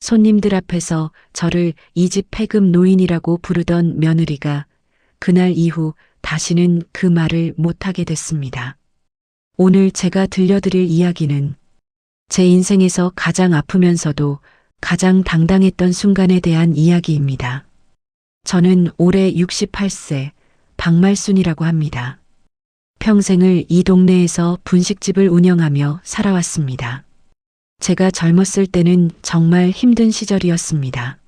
손님들 앞에서 저를 이 집 폐급 노인이라고 부르던 며느리가 그날 이후 다시는 그 말을 못하게 됐습니다. 오늘 제가 들려드릴 이야기는 제 인생에서 가장 아프면서도 가장 당당했던 순간에 대한 이야기입니다. 저는 올해 68세 박말순이라고 합니다. 평생을 이 동네에서 분식집을 운영하며 살아왔습니다. 제가 젊었을 때는 정말 힘든 시절이었습니다.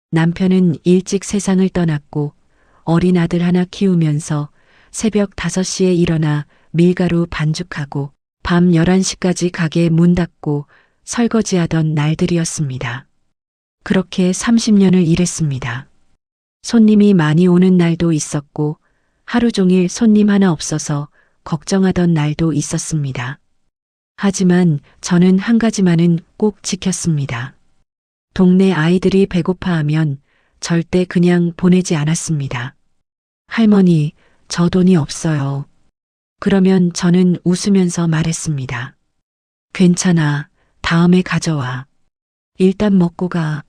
남편은 일찍 세상을 떠났고 어린 아들 하나 키우면서 새벽 5시에 일어나 밀가루 반죽하고 밤 11시까지 가게 문 닫고 설거지하던 날들이었습니다. 그렇게 30년을 일했습니다. 손님이 많이 오는 날도 있었고 하루 종일 손님 하나 없어서 걱정하던 날도 있었습니다. 하지만 저는 한 가지만은 꼭 지켰습니다. 동네 아이들이 배고파하면 절대 그냥 보내지 않았습니다. 할머니, 저 돈이 없어요. 그러면 저는 웃으면서 말했습니다. 괜찮아, 다음에 가져와. 일단 먹고 가.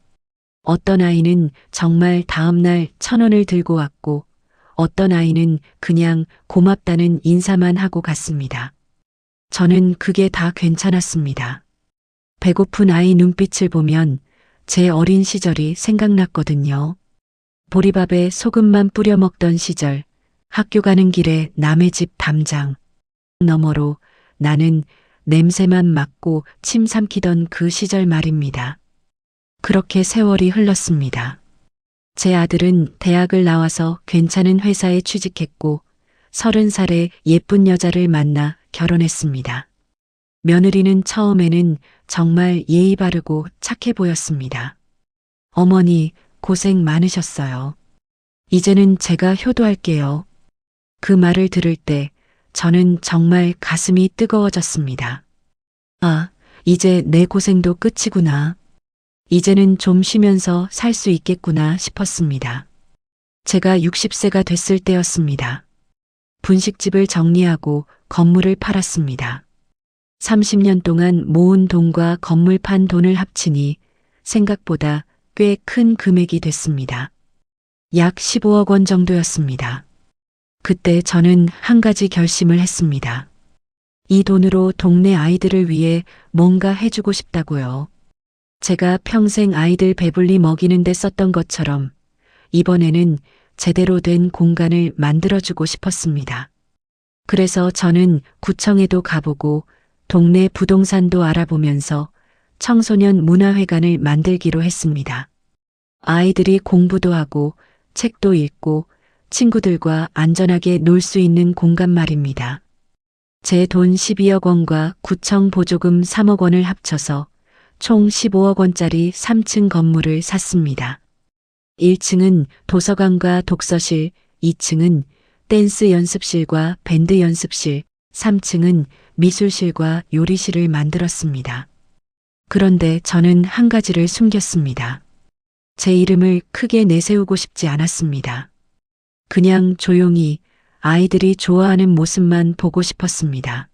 어떤 아이는 정말 다음날 1,000원을 들고 왔고 어떤 아이는 그냥 고맙다는 인사만 하고 갔습니다. 저는 그게 다 괜찮았습니다. 배고픈 아이 눈빛을 보면 제 어린 시절이 생각났거든요. 보리밥에 소금만 뿌려 먹던 시절, 학교 가는 길에 남의 집 담장 너머로 나는 냄새만 맡고 침 삼키던 그 시절 말입니다. 그렇게 세월이 흘렀습니다. 제 아들은 대학을 나와서 괜찮은 회사에 취직했고 30살에 예쁜 여자를 만나 결혼했습니다. 며느리는 처음에는 정말 예의 바르고 착해 보였습니다. 어머니, 고생 많으셨어요. 이제는 제가 효도할게요. 그 말을 들을 때 저는 정말 가슴이 뜨거워졌습니다. 아, 이제 내 고생도 끝이구나. 이제는 좀 쉬면서 살 수 있겠구나 싶었습니다. 제가 60세가 됐을 때였습니다. 분식집을 정리하고 건물을 팔았습니다. 30년 동안 모은 돈과 건물 판 돈을 합치니 생각보다 꽤 큰 금액이 됐습니다. 약 15억 원 정도였습니다. 그때 저는 한 가지 결심을 했습니다. 이 돈으로 동네 아이들을 위해 뭔가 해주고 싶다고요. 제가 평생 아이들 배불리 먹이는 데 썼던 것처럼 이번에는 제대로 된 공간을 만들어주고 싶었습니다. 그래서 저는 구청에도 가보고 동네 부동산도 알아보면서 청소년 문화회관을 만들기로 했습니다. 아이들이 공부도 하고 책도 읽고 친구들과 안전하게 놀 수 있는 공간 말입니다. 제 돈 12억 원과 구청 보조금 3억 원을 합쳐서 총 15억 원짜리 3층 건물을 샀습니다. 1층은 도서관과 독서실, 2층은 댄스 연습실과 밴드 연습실, 3층은 미술실과 요리실을 만들었습니다. 그런데 저는 한 가지를 숨겼습니다. 제 이름을 크게 내세우고 싶지 않았습니다. 그냥 조용히 아이들이 좋아하는 모습만 보고 싶었습니다.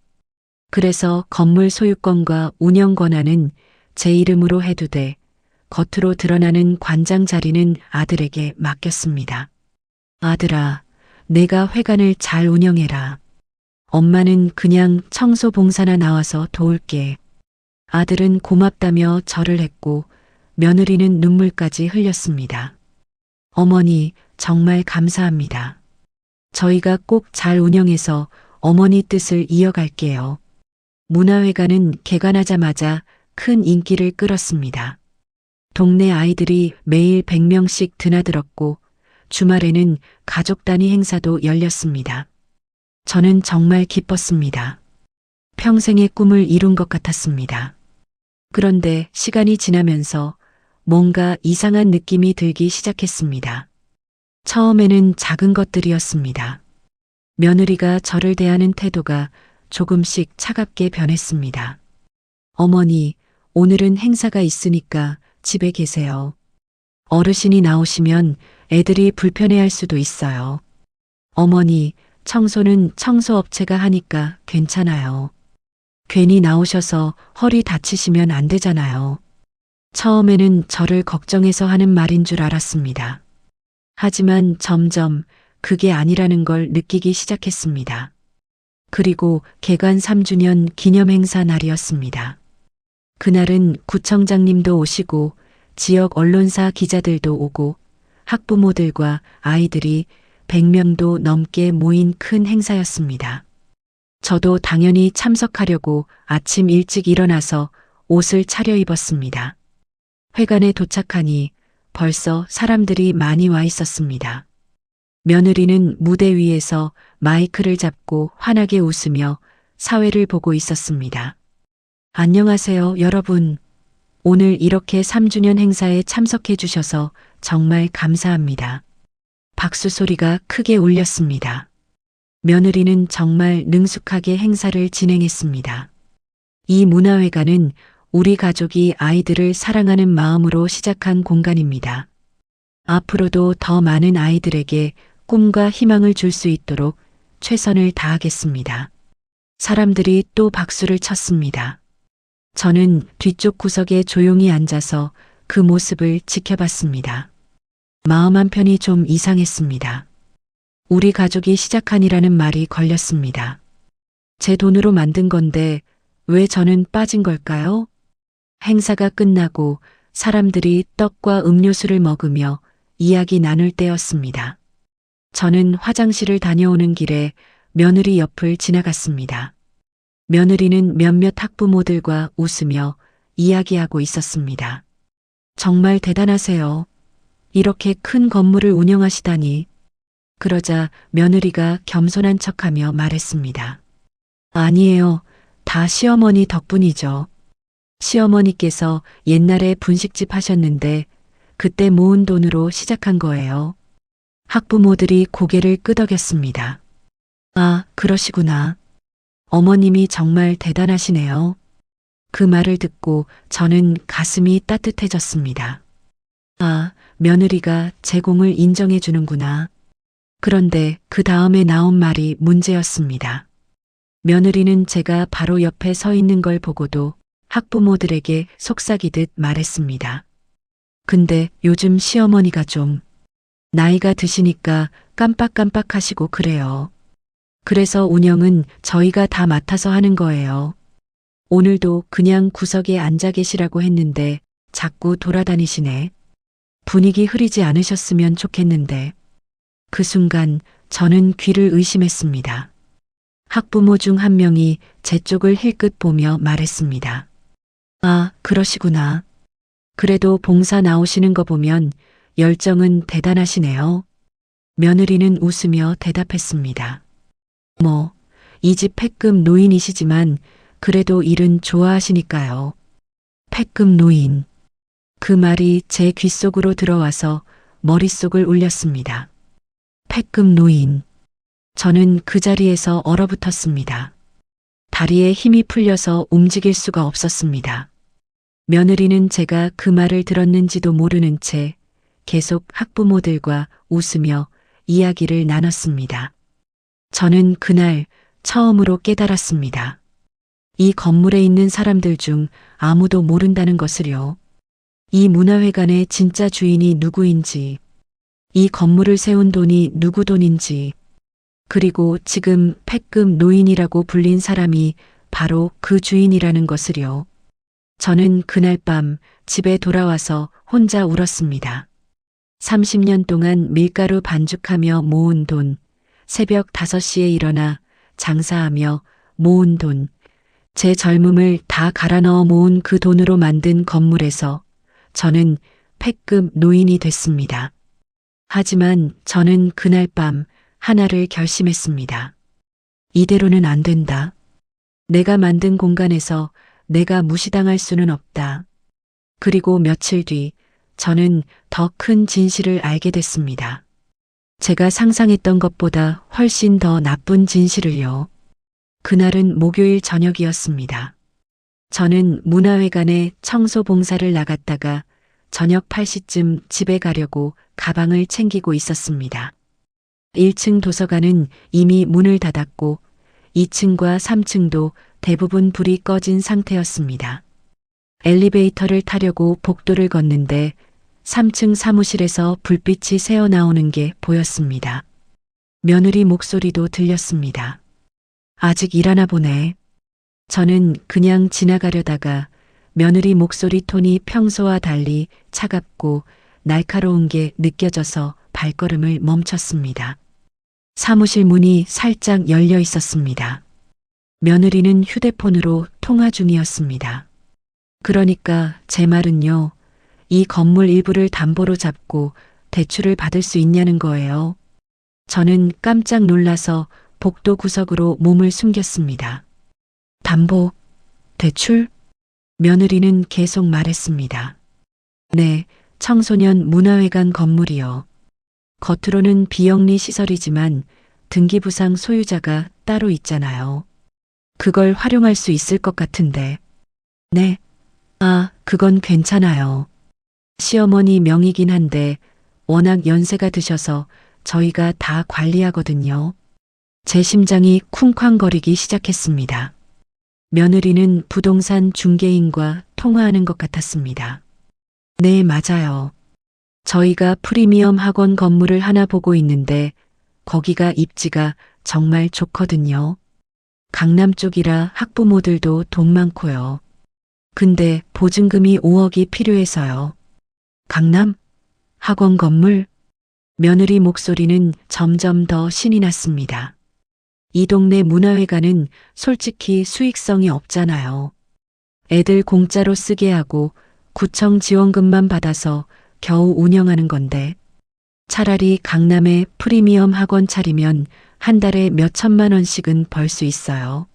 그래서 건물 소유권과 운영 권한은 제 이름으로 해두되 겉으로 드러나는 관장 자리는 아들에게 맡겼습니다. 아들아, 내가 회관을 잘 운영해라. 엄마는 그냥 청소 봉사나 나와서 도울게. 아들은 고맙다며 절을 했고 며느리는 눈물까지 흘렸습니다. 어머니, 정말 감사합니다. 저희가 꼭 잘 운영해서 어머니 뜻을 이어갈게요. 문화회관은 개관하자마자 큰 인기를 끌었습니다. 동네 아이들이 매일 100명씩 드나들었고 주말에는 가족 단위 행사도 열렸습니다. 저는 정말 기뻤습니다. 평생의 꿈을 이룬 것 같았습니다. 그런데 시간이 지나면서 뭔가 이상한 느낌이 들기 시작했습니다. 처음에는 작은 것들이었습니다. 며느리가 저를 대하는 태도가 조금씩 차갑게 변했습니다. 어머니, 오늘은 행사가 있으니까 집에 계세요. 어르신이 나오시면 애들이 불편해할 수도 있어요. 어머니, 청소는 청소업체가 하니까 괜찮아요. 괜히 나오셔서 허리 다치시면 안 되잖아요. 처음에는 저를 걱정해서 하는 말인 줄 알았습니다. 하지만 점점 그게 아니라는 걸 느끼기 시작했습니다. 그리고 개관 3주년 기념행사 날이었습니다. 그날은 구청장님도 오시고 지역 언론사 기자들도 오고 학부모들과 아이들이 100명도 넘게 모인 큰 행사였습니다. 저도 당연히 참석하려고 아침 일찍 일어나서 옷을 차려입었습니다. 회관에 도착하니 벌써 사람들이 많이 와 있었습니다. 며느리는 무대 위에서 마이크를 잡고 환하게 웃으며 사회를 보고 있었습니다. 안녕하세요, 여러분. 오늘 이렇게 3주년 행사에 참석해 주셔서 정말 감사합니다. 박수 소리가 크게 울렸습니다. 며느리는 정말 능숙하게 행사를 진행했습니다. 이 문화회관은 우리 가족이 아이들을 사랑하는 마음으로 시작한 공간입니다. 앞으로도 더 많은 아이들에게 꿈과 희망을 줄 수 있도록 최선을 다하겠습니다. 사람들이 또 박수를 쳤습니다. 저는 뒤쪽 구석에 조용히 앉아서 그 모습을 지켜봤습니다. 마음 한편이 좀 이상했습니다. 우리 가족이 시작한이라는 말이 걸렸습니다. 제 돈으로 만든 건데 왜 저는 빠진 걸까요? 행사가 끝나고 사람들이 떡과 음료수를 먹으며 이야기 나눌 때였습니다. 저는 화장실을 다녀오는 길에 며느리 옆을 지나갔습니다. 며느리는 몇몇 학부모들과 웃으며 이야기하고 있었습니다. 정말 대단하세요. 이렇게 큰 건물을 운영하시다니. 그러자 며느리가 겸손한 척하며 말했습니다. 아니에요. 다 시어머니 덕분이죠. 시어머니께서 옛날에 분식집 하셨는데 그때 모은 돈으로 시작한 거예요. 학부모들이 고개를 끄덕였습니다. 아, 그러시구나. 어머님이 정말 대단하시네요. 그 말을 듣고 저는 가슴이 따뜻해졌습니다. 아, 며느리가 제 공을 인정해 주는구나. 그런데 그 다음에 나온 말이 문제였습니다. 며느리는 제가 바로 옆에 서 있는 걸 보고도 학부모들에게 속삭이듯 말했습니다. 근데 요즘 시어머니가 좀 나이가 드시니까 깜빡깜빡 하시고 그래요. 그래서 운영은 저희가 다 맡아서 하는 거예요. 오늘도 그냥 구석에 앉아 계시라고 했는데 자꾸 돌아다니시네. 분위기 흐리지 않으셨으면 좋겠는데. 그 순간 저는 귀를 의심했습니다. 학부모 중 한 명이 제 쪽을 힐끗 보며 말했습니다. 아, 그러시구나. 그래도 봉사 나오시는 거 보면 열정은 대단하시네요. 며느리는 웃으며 대답했습니다. 이 집 폐급 노인이시지만 그래도 일은 좋아하시니까요. 폐급 노인. 그 말이 제 귓속으로 들어와서 머릿속을 울렸습니다. 폐급 노인. 저는 그 자리에서 얼어붙었습니다. 다리에 힘이 풀려서 움직일 수가 없었습니다. 며느리는 제가 그 말을 들었는지도 모르는 채 계속 학부모들과 웃으며 이야기를 나눴습니다. 저는 그날 처음으로 깨달았습니다. 이 건물에 있는 사람들 중 아무도 모른다는 것을요. 이 문화회관의 진짜 주인이 누구인지, 이 건물을 세운 돈이 누구 돈인지, 그리고 지금 폐급 노인이라고 불린 사람이 바로 그 주인이라는 것을요. 저는 그날 밤 집에 돌아와서 혼자 울었습니다. 30년 동안 밀가루 반죽하며 모은 돈, 새벽 5시에 일어나 장사하며 모은 돈, 제 젊음을 다 갈아 넣어 모은 그 돈으로 만든 건물에서 저는 폐급 노인이 됐습니다. 하지만 저는 그날 밤 하나를 결심했습니다. 이대로는 안 된다. 내가 만든 공간에서 내가 무시당할 수는 없다. 그리고 며칠 뒤 저는 더 큰 진실을 알게 됐습니다. 제가 상상했던 것보다 훨씬 더 나쁜 진실을요. 그날은 목요일 저녁이었습니다. 저는 문화회관에 청소 봉사를 나갔다가 저녁 8시쯤 집에 가려고 가방을 챙기고 있었습니다. 1층 도서관은 이미 문을 닫았고 2층과 3층도 대부분 불이 꺼진 상태였습니다. 엘리베이터를 타려고 복도를 걷는데 3층 사무실에서 불빛이 새어 나오는 게 보였습니다. 며느리 목소리도 들렸습니다. 아직 일하나 보네. 저는 그냥 지나가려다가 며느리 목소리 톤이 평소와 달리 차갑고 날카로운 게 느껴져서 발걸음을 멈췄습니다. 사무실 문이 살짝 열려 있었습니다. 며느리는 휴대폰으로 통화 중이었습니다. 그러니까 제 말은요, 이 건물 일부를 담보로 잡고 대출을 받을 수 있냐는 거예요. 저는 깜짝 놀라서 복도 구석으로 몸을 숨겼습니다. 담보, 대출? 며느리는 계속 말했습니다. 네, 청소년 문화회관 건물이요. 겉으로는 비영리 시설이지만 등기부상 소유자가 따로 있잖아요. 그걸 활용할 수 있을 것 같은데. 네. 아, 그건 괜찮아요. 시어머니 명의긴 한데 워낙 연세가 드셔서 저희가 다 관리하거든요. 제 심장이 쿵쾅거리기 시작했습니다. 며느리는 부동산 중개인과 통화하는 것 같았습니다. 네, 맞아요. 저희가 프리미엄 학원 건물을 하나 보고 있는데 거기가 입지가 정말 좋거든요. 강남 쪽이라 학부모들도 돈 많고요. 근데 보증금이 5억이 필요해서요. 강남? 학원 건물? 며느리 목소리는 점점 더 신이 났습니다. 이 동네 문화회관은 솔직히 수익성이 없잖아요. 애들 공짜로 쓰게 하고 구청 지원금만 받아서 겨우 운영하는 건데 차라리 강남에 프리미엄 학원 차리면 한 달에 몇 천만 원씩은 벌 수 있어요.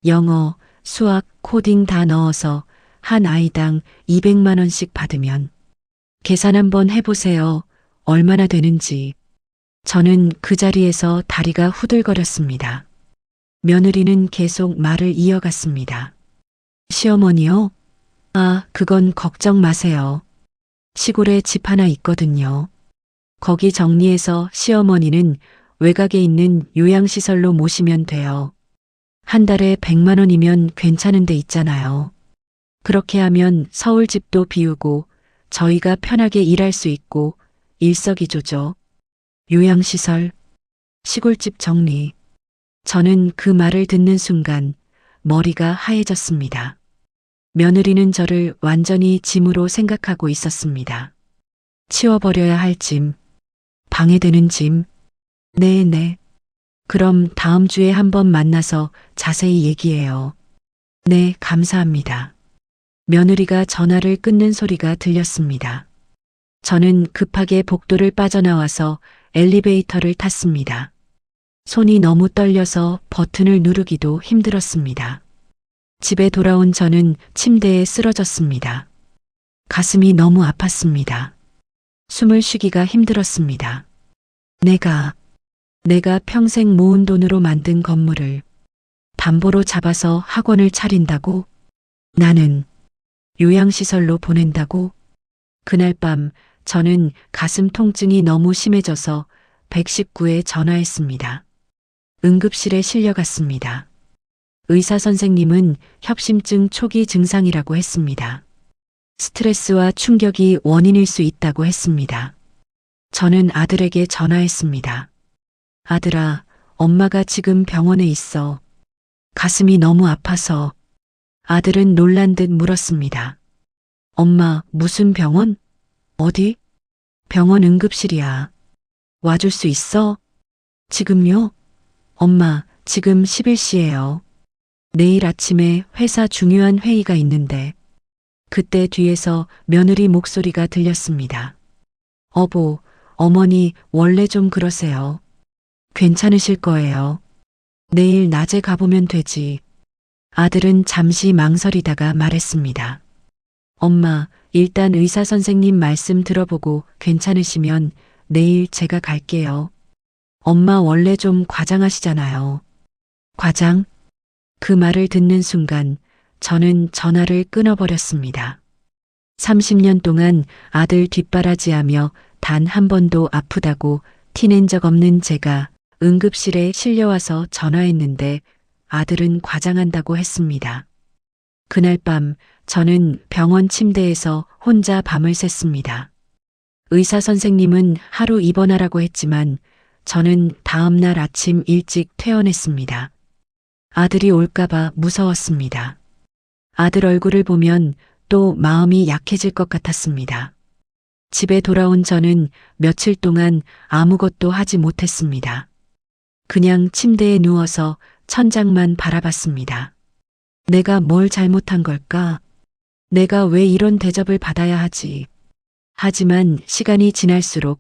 영어, 수학, 코딩 다 넣어서 한 아이당 200만 원씩 받으면 계산 한번 해보세요. 얼마나 되는지. 저는 그 자리에서 다리가 후들거렸습니다. 며느리는 계속 말을 이어갔습니다. 시어머니요? 아, 그건 걱정 마세요. 시골에 집 하나 있거든요. 거기 정리해서 시어머니는 외곽에 있는 요양시설로 모시면 돼요. 한 달에 100만 원이면 괜찮은 데 있잖아요. 그렇게 하면 서울 집도 비우고 저희가 편하게 일할 수 있고 일석이조죠. 요양시설, 시골집 정리. 저는 그 말을 듣는 순간 머리가 하얘졌습니다. 며느리는 저를 완전히 짐으로 생각하고 있었습니다. 치워버려야 할 짐, 방해되는 짐. 네네. 그럼 다음 주에 한번 만나서 자세히 얘기해요. 네, 감사합니다. 며느리가 전화를 끊는 소리가 들렸습니다. 저는 급하게 복도를 빠져나와서 엘리베이터를 탔습니다. 손이 너무 떨려서 버튼을 누르기도 힘들었습니다. 집에 돌아온 저는 침대에 쓰러졌습니다. 가슴이 너무 아팠습니다. 숨을 쉬기가 힘들었습니다. 내가 평생 모은 돈으로 만든 건물을 담보로 잡아서 학원을 차린다고? 나는 요양시설로 보낸다고? 그날 밤 저는 가슴 통증이 너무 심해져서 119에 전화했습니다. 응급실에 실려갔습니다. 의사 선생님은 협심증 초기 증상이라고 했습니다. 스트레스와 충격이 원인일 수 있다고 했습니다. 저는 아들에게 전화했습니다. 아들아, 엄마가 지금 병원에 있어. 가슴이 너무 아파서. 아들은 놀란 듯 물었습니다. 엄마, 무슨 병원? 어디? 병원 응급실이야. 와줄 수 있어? 지금요? 엄마, 지금 11시예요. 내일 아침에 회사 중요한 회의가 있는데. 그때 뒤에서 며느리 목소리가 들렸습니다. 어보, 어머니 원래 좀 그러세요. 괜찮으실 거예요. 내일 낮에 가보면 되지. 아들은 잠시 망설이다가 말했습니다. 엄마, 일단 의사 선생님 말씀 들어보고 괜찮으시면 내일 제가 갈게요. 엄마 원래 좀 과장하시잖아요. 과장? 그 말을 듣는 순간 저는 전화를 끊어버렸습니다. 30년 동안 아들 뒷바라지하며 단 한 번도 아프다고 티낸 적 없는 제가 응급실에 실려와서 전화했는데 아들은 과장한다고 했습니다. 그날 밤 저는 병원 침대에서 혼자 밤을 샜습니다. 의사 선생님은 하루 입원하라고 했지만 저는 다음 날 아침 일찍 퇴원했습니다. 아들이 올까봐 무서웠습니다. 아들 얼굴을 보면 또 마음이 약해질 것 같았습니다. 집에 돌아온 저는 며칠 동안 아무것도 하지 못했습니다. 그냥 침대에 누워서 천장만 바라봤습니다. 내가 뭘 잘못한 걸까? 내가 왜 이런 대접을 받아야 하지? 하지만 시간이 지날수록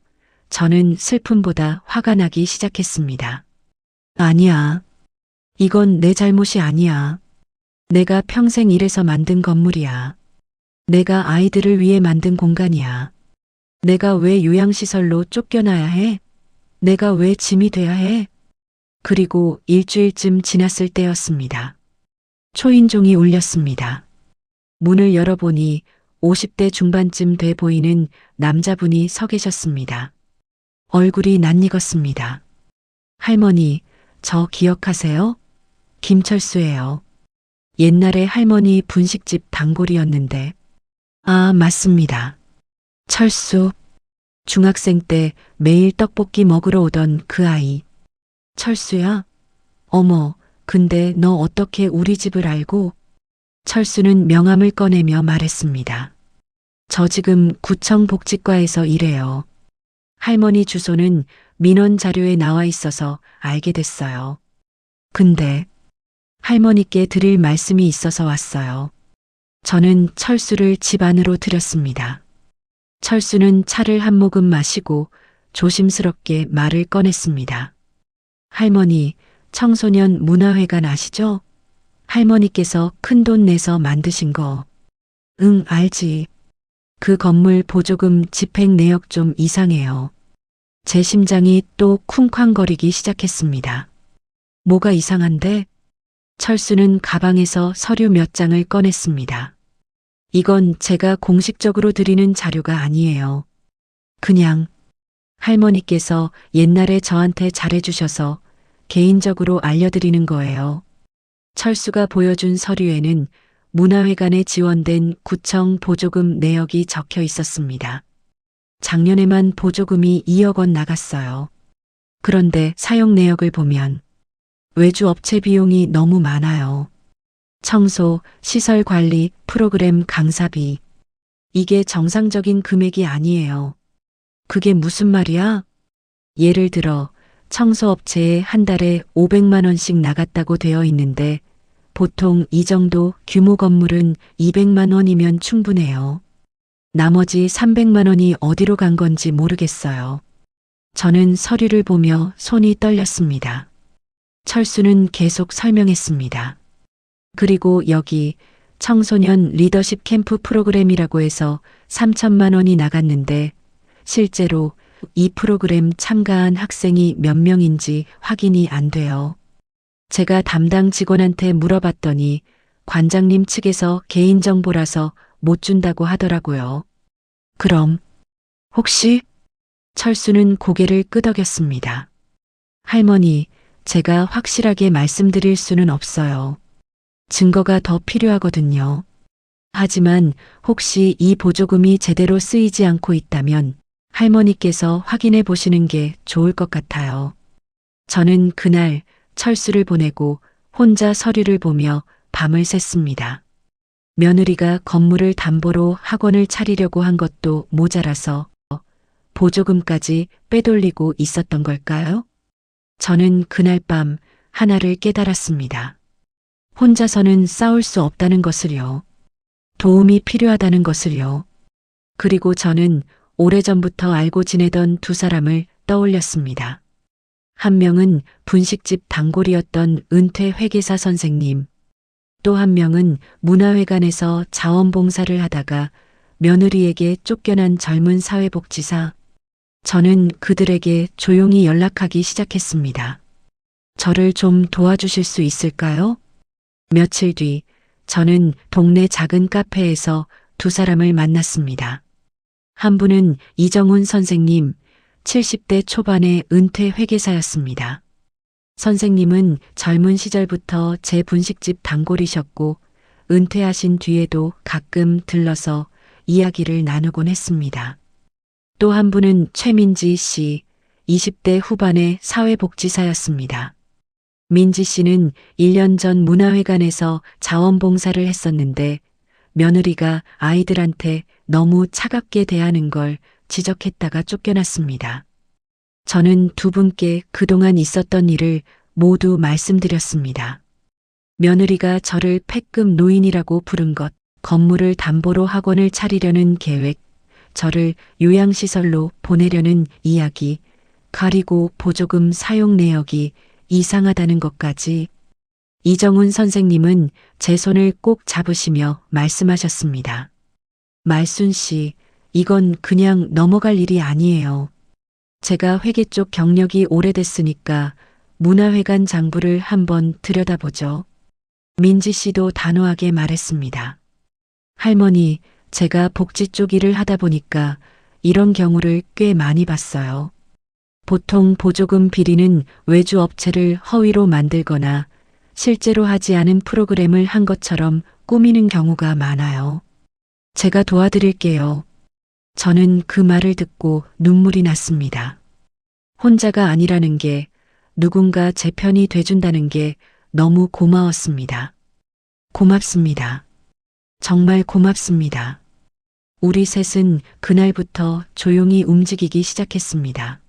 저는 슬픔보다 화가 나기 시작했습니다. 아니야. 이건 내 잘못이 아니야. 내가 평생 일해서 만든 건물이야. 내가 아이들을 위해 만든 공간이야. 내가 왜 요양시설로 쫓겨나야 해? 내가 왜 짐이 돼야 해? 그리고 일주일쯤 지났을 때였습니다. 초인종이 울렸습니다. 문을 열어보니 50대 중반쯤 돼 보이는 남자분이 서 계셨습니다. 얼굴이 낯익었습니다. 할머니, 저 기억하세요? 김철수예요. 옛날에 할머니 분식집 단골이었는데. 아, 맞습니다. 철수. 중학생 때 매일 떡볶이 먹으러 오던 그 아이. 철수야? 어머, 근데 너 어떻게 우리 집을 알고? 철수는 명함을 꺼내며 말했습니다. 저 지금 구청 복지과에서 일해요. 할머니 주소는 민원 자료에 나와 있어서 알게 됐어요. 근데 할머니께 드릴 말씀이 있어서 왔어요. 저는 철수를 집 안으로 들였습니다. 철수는 차를 한 모금 마시고 조심스럽게 말을 꺼냈습니다. 할머니, 청소년 문화회관 아시죠? 할머니께서 큰돈 내서 만드신 거. 응, 알지. 그 건물 보조금 집행 내역 좀 이상해요. 제 심장이 또 쿵쾅거리기 시작했습니다. 뭐가 이상한데? 철수는 가방에서 서류 몇 장을 꺼냈습니다. 이건 제가 공식적으로 드리는 자료가 아니에요. 그냥 할머니께서 옛날에 저한테 잘해주셔서 개인적으로 알려드리는 거예요. 철수가 보여준 서류에는 문화회관에 지원된 구청 보조금 내역이 적혀 있었습니다. 작년에만 보조금이 2억 원 나갔어요. 그런데 사용 내역을 보면 외주 업체 비용이 너무 많아요. 청소, 시설 관리, 프로그램 강사비. 이게 정상적인 금액이 아니에요. 그게 무슨 말이야? 예를 들어 청소업체에 한 달에 500만 원씩 나갔다고 되어 있는데 보통 이 정도 규모 건물은 200만 원이면 충분해요. 나머지 300만 원이 어디로 간 건지 모르겠어요. 저는 서류를 보며 손이 떨렸습니다. 철수는 계속 설명했습니다. 그리고 여기 청소년 리더십 캠프 프로그램이라고 해서 3천만 원이 나갔는데 실제로 이 프로그램 참가한 학생이 몇 명인지 확인이 안 돼요. 제가 담당 직원한테 물어봤더니 관장님 측에서 개인정보라서 못 준다고 하더라고요. 그럼 혹시? 철수는 고개를 끄덕였습니다. 할머니, 제가 확실하게 말씀드릴 수는 없어요. 증거가 더 필요하거든요. 하지만 혹시 이 보조금이 제대로 쓰이지 않고 있다면 할머니께서 확인해 보시는 게 좋을 것 같아요. 저는 그날 철수를 보내고 혼자 서류를 보며 밤을 샜습니다. 며느리가 건물을 담보로 학원을 차리려고 한 것도 모자라서 보조금까지 빼돌리고 있었던 걸까요? 저는 그날 밤 하나를 깨달았습니다. 혼자서는 싸울 수 없다는 것을요. 도움이 필요하다는 것을요. 그리고 저는 오래전부터 알고 지내던 두 사람을 떠올렸습니다. 한 명은 분식집 단골이었던 은퇴 회계사 선생님, 또 한 명은 문화회관에서 자원봉사를 하다가 며느리에게 쫓겨난 젊은 사회복지사. 저는 그들에게 조용히 연락하기 시작했습니다. 저를 좀 도와주실 수 있을까요? 며칠 뒤 저는 동네 작은 카페에서 두 사람을 만났습니다. 한 분은 이정훈 선생님, 70대 초반의 은퇴 회계사였습니다. 선생님은 젊은 시절부터 제 분식집 단골이셨고 은퇴하신 뒤에도 가끔 들러서 이야기를 나누곤 했습니다. 또 한 분은 최민지 씨, 20대 후반의 사회복지사였습니다. 민지 씨는 1년 전 문화회관에서 자원봉사를 했었는데 며느리가 아이들한테 너무 차갑게 대하는 걸 지적했다가 쫓겨났습니다. 저는 두 분께 그동안 있었던 일을 모두 말씀드렸습니다. 며느리가 저를 패급 노인이라고 부른 것, 건물을 담보로 학원을 차리려는 계획, 저를 요양시설로 보내려는 이야기, 가리고 보조금 사용 내역이 이상하다는 것까지 이정훈 선생님은 제 손을 꼭 잡으시며 말씀하셨습니다. 말순 씨, 이건 그냥 넘어갈 일이 아니에요. 제가 회계 쪽 경력이 오래됐으니까 문화회관 장부를 한번 들여다보죠. 민지 씨도 단호하게 말했습니다. 할머니, 제가 복지 쪽 일을 하다 보니까 이런 경우를 꽤 많이 봤어요. 보통 보조금 비리는 외주 업체를 허위로 만들거나 실제로 하지 않은 프로그램을 한 것처럼 꾸미는 경우가 많아요. 제가 도와드릴게요. 저는 그 말을 듣고 눈물이 났습니다. 혼자가 아니라는 게, 누군가 제 편이 돼준다는 게 너무 고마웠습니다. 고맙습니다. 정말 고맙습니다. 우리 셋은 그날부터 조용히 움직이기 시작했습니다.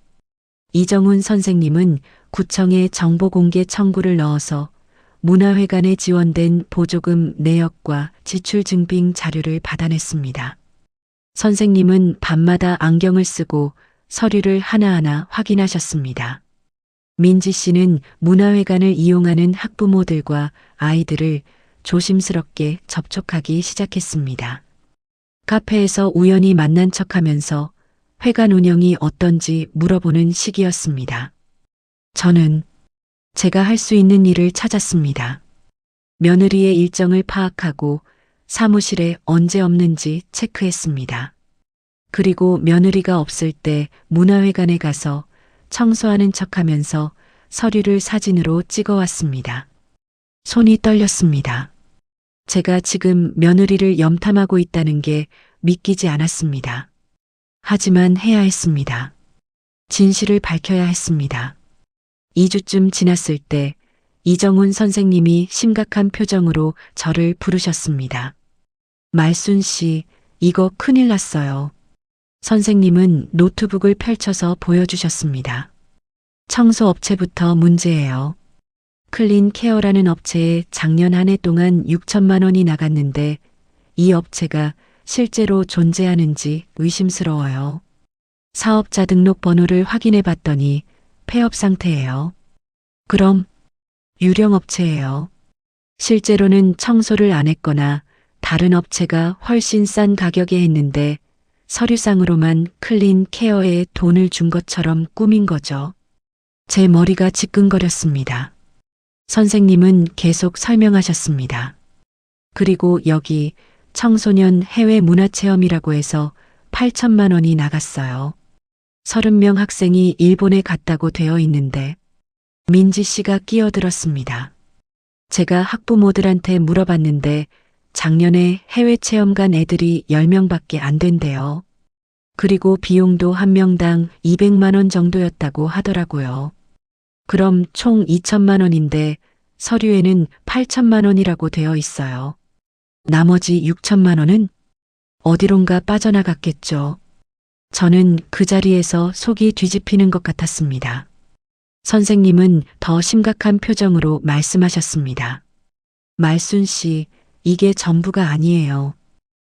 이정훈 선생님은 구청에 정보공개 청구를 넣어서 문화회관에 지원된 보조금 내역과 지출 증빙 자료를 받아냈습니다. 선생님은 밤마다 안경을 쓰고 서류를 하나하나 확인하셨습니다. 민지 씨는 문화회관을 이용하는 학부모들과 아이들을 조심스럽게 접촉하기 시작했습니다. 카페에서 우연히 만난 척하면서 회관 운영이 어떤지 물어보는 시기였습니다. 저는 제가 할 수 있는 일을 찾았습니다. 며느리의 일정을 파악하고 사무실에 언제 없는지 체크했습니다. 그리고 며느리가 없을 때 문화회관에 가서 청소하는 척하면서 서류를 사진으로 찍어왔습니다. 손이 떨렸습니다. 제가 지금 며느리를 염탐하고 있다는 게 믿기지 않았습니다. 하지만 해야 했습니다. 진실을 밝혀야 했습니다. 2주쯤 지났을 때 이정훈 선생님이 심각한 표정으로 저를 부르셨습니다. 말순 씨, 이거 큰일 났어요. 선생님은 노트북을 펼쳐서 보여주셨습니다. 청소업체부터 문제예요. 클린 케어라는 업체에 작년 한 해 동안 6천만 원이 나갔는데 이 업체가 실제로 존재하는지 의심스러워요. 사업자 등록 번호를 확인해 봤더니 폐업 상태예요. 그럼 유령 업체예요. 실제로는 청소를 안 했거나 다른 업체가 훨씬 싼 가격에 했는데 서류상으로만 클린 케어에 돈을 준 것처럼 꾸민 거죠. 제 머리가 지끈거렸습니다. 선생님은 계속 설명하셨습니다. 그리고 여기 청소년 해외 문화체험이라고 해서 8천만 원이 나갔어요. 30명 학생이 일본에 갔다고 되어 있는데 민지 씨가 끼어들었습니다. 제가 학부모들한테 물어봤는데 작년에 해외 체험 간 애들이 10명밖에 안 된대요. 그리고 비용도 한 명당 200만 원 정도였다고 하더라고요. 그럼 총 2천만 원인데 서류에는 8천만 원이라고 되어 있어요. 나머지 6천만 원은 어디론가 빠져나갔겠죠. 저는 그 자리에서 속이 뒤집히는 것 같았습니다. 선생님은 더 심각한 표정으로 말씀하셨습니다. 말순 씨, 이게 전부가 아니에요.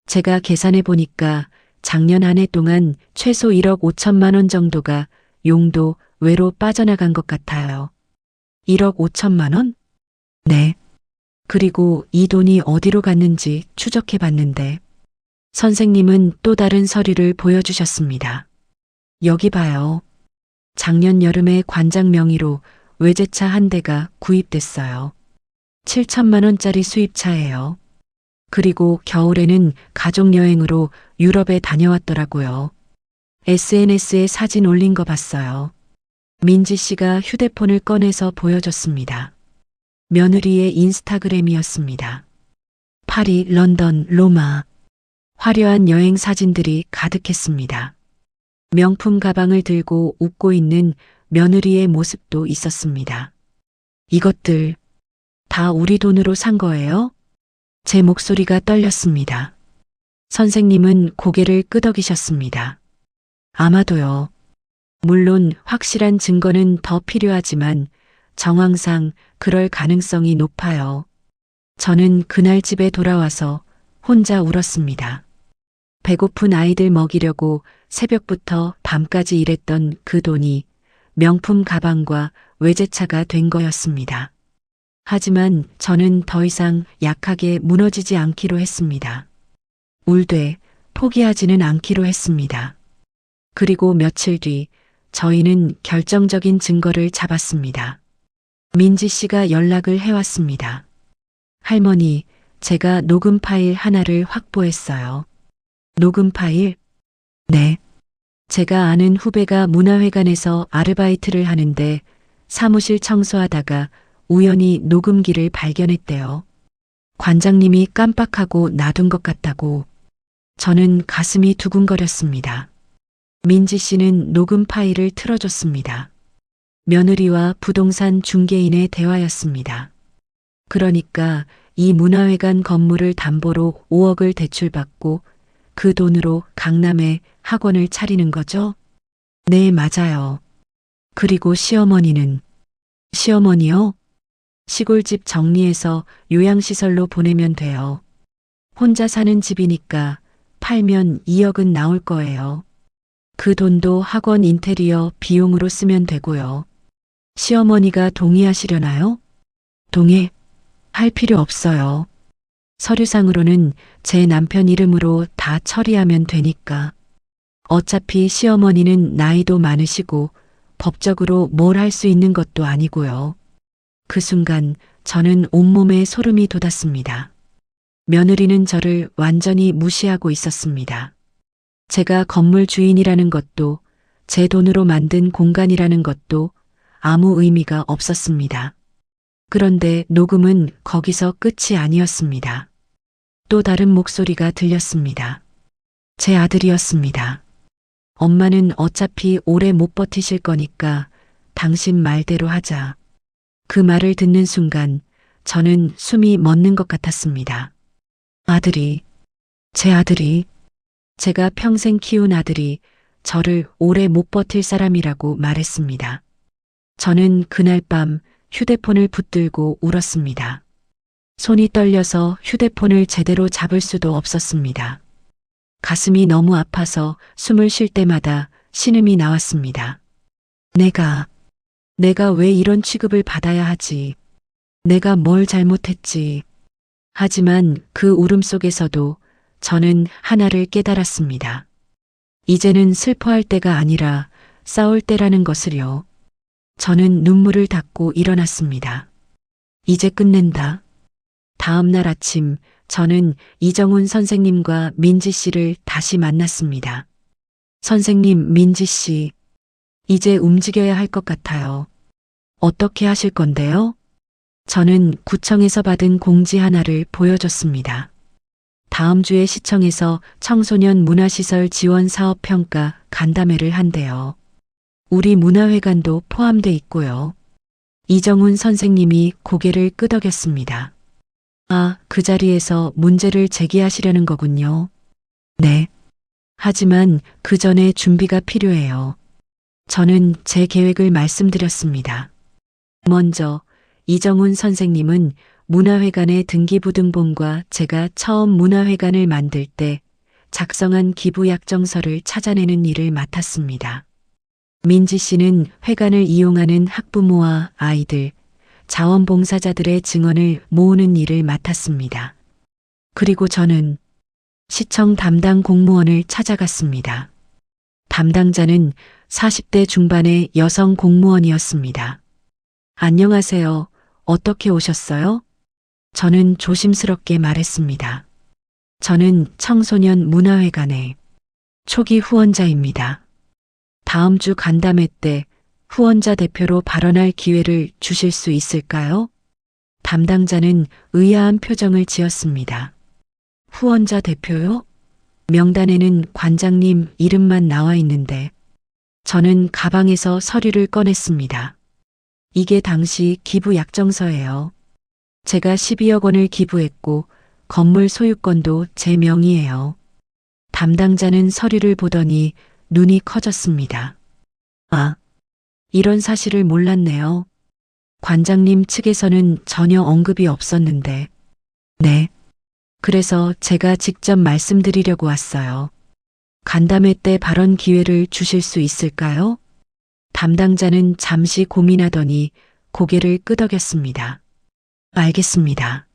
제가 계산해 보니까 작년 한 해 동안 최소 1억 5천만 원 정도가 용도 외로 빠져나간 것 같아요. 1억 5천만 원? 네. 그리고 이 돈이 어디로 갔는지 추적해 봤는데 선생님은 또 다른 서류를 보여주셨습니다. 여기 봐요. 작년 여름에 관장 명의로 외제차 한 대가 구입됐어요. 7천만 원짜리 수입차예요. 그리고 겨울에는 가족여행으로 유럽에 다녀왔더라고요. SNS에 사진 올린 거 봤어요. 민지 씨가 휴대폰을 꺼내서 보여줬습니다. 며느리의 인스타그램이었습니다. 파리, 런던, 로마. 화려한 여행 사진들이 가득했습니다. 명품 가방을 들고 웃고 있는 며느리의 모습도 있었습니다. 이것들 다 우리 돈으로 산 거예요? 제 목소리가 떨렸습니다. 선생님은 고개를 끄덕이셨습니다. 아마도요. 물론 확실한 증거는 더 필요하지만 정황상 그럴 가능성이 높아요. 저는 그날 집에 돌아와서 혼자 울었습니다. 배고픈 아이들 먹이려고 새벽부터 밤까지 일했던 그 돈이 명품 가방과 외제차가 된 거였습니다. 하지만 저는 더 이상 약하게 무너지지 않기로 했습니다. 울되 포기하지는 않기로 했습니다. 그리고 며칠 뒤 저희는 결정적인 증거를 잡았습니다. 민지 씨가 연락을 해왔습니다. 할머니, 제가 녹음 파일 하나를 확보했어요. 녹음 파일? 네. 제가 아는 후배가 문화회관에서 아르바이트를 하는데 사무실 청소하다가 우연히 녹음기를 발견했대요. 관장님이 깜빡하고 놔둔 것 같다고. 저는 가슴이 두근거렸습니다. 민지 씨는 녹음 파일을 틀어줬습니다. 며느리와 부동산 중개인의 대화였습니다. 그러니까 이 문화회관 건물을 담보로 5억을 대출받고 그 돈으로 강남에 학원을 차리는 거죠? 네, 맞아요. 그리고 시어머니는? 시어머니요? 시골집 정리해서 요양시설로 보내면 돼요. 혼자 사는 집이니까 팔면 2억은 나올 거예요. 그 돈도 학원 인테리어 비용으로 쓰면 되고요. 시어머니가 동의하시려나요? 할 필요 없어요. 서류상으로는 제 남편 이름으로 다 처리하면 되니까. 어차피 시어머니는 나이도 많으시고 법적으로 뭘 할 수 있는 것도 아니고요. 그 순간 저는 온몸에 소름이 돋았습니다. 며느리는 저를 완전히 무시하고 있었습니다. 제가 건물 주인이라는 것도 제 돈으로 만든 공간이라는 것도 아무 의미가 없었습니다. 그런데 녹음은 거기서 끝이 아니었습니다. 또 다른 목소리가 들렸습니다. 제 아들이었습니다. 엄마는 어차피 오래 못 버티실 거니까 당신 말대로 하자. 그 말을 듣는 순간 저는 숨이 멎는 것 같았습니다. 제 아들이, 제가 평생 키운 아들이 저를 오래 못 버틸 사람이라고 말했습니다. 저는 그날 밤 휴대폰을 붙들고 울었습니다. 손이 떨려서 휴대폰을 제대로 잡을 수도 없었습니다. 가슴이 너무 아파서 숨을 쉴 때마다 신음이 나왔습니다. 내가 왜 이런 취급을 받아야 하지? 내가 뭘 잘못했지? 하지만 그 울음 속에서도 저는 하나를 깨달았습니다. 이제는 슬퍼할 때가 아니라 싸울 때라는 것을요. 저는 눈물을 닦고 일어났습니다. 이제 끝낸다. 다음 날 아침 저는 이정훈 선생님과 민지 씨를 다시 만났습니다. 선생님, 민지 씨, 이제 움직여야 할 것 같아요. 어떻게 하실 건데요? 저는 구청에서 받은 공지 하나를 보여줬습니다. 다음 주에 시청에서 청소년 문화시설 지원 사업 평가 간담회를 한대요. 우리 문화회관도 포함돼 있고요. 이정훈 선생님이 고개를 끄덕였습니다. 아, 그 자리에서 문제를 제기하시려는 거군요. 네. 하지만 그 전에 준비가 필요해요. 저는 제 계획을 말씀드렸습니다. 먼저 이정훈 선생님은 문화회관의 등기부등본과 제가 처음 문화회관을 만들 때 작성한 기부약정서를 찾아내는 일을 맡았습니다. 민지 씨는 회관을 이용하는 학부모와 아이들, 자원봉사자들의 증언을 모으는 일을 맡았습니다. 그리고 저는 시청 담당 공무원을 찾아갔습니다. 담당자는 40대 중반의 여성 공무원이었습니다. 안녕하세요. 어떻게 오셨어요? 저는 조심스럽게 말했습니다. 저는 청소년 문화회관의 초기 후원자입니다. 다음 주 간담회 때 후원자 대표로 발언할 기회를 주실 수 있을까요? 담당자는 의아한 표정을 지었습니다. 후원자 대표요? 명단에는 관장님 이름만 나와 있는데 저는 가방에서 서류를 꺼냈습니다. 이게 당시 기부 약정서예요. 제가 12억 원을 기부했고 건물 소유권도 제 명의예요. 담당자는 서류를 보더니 눈이 커졌습니다. 아, 이런 사실을 몰랐네요. 관장님 측에서는 전혀 언급이 없었는데. 네. 그래서 제가 직접 말씀드리려고 왔어요. 간담회 때 발언 기회를 주실 수 있을까요? 담당자는 잠시 고민하더니 고개를 끄덕였습니다. 알겠습니다.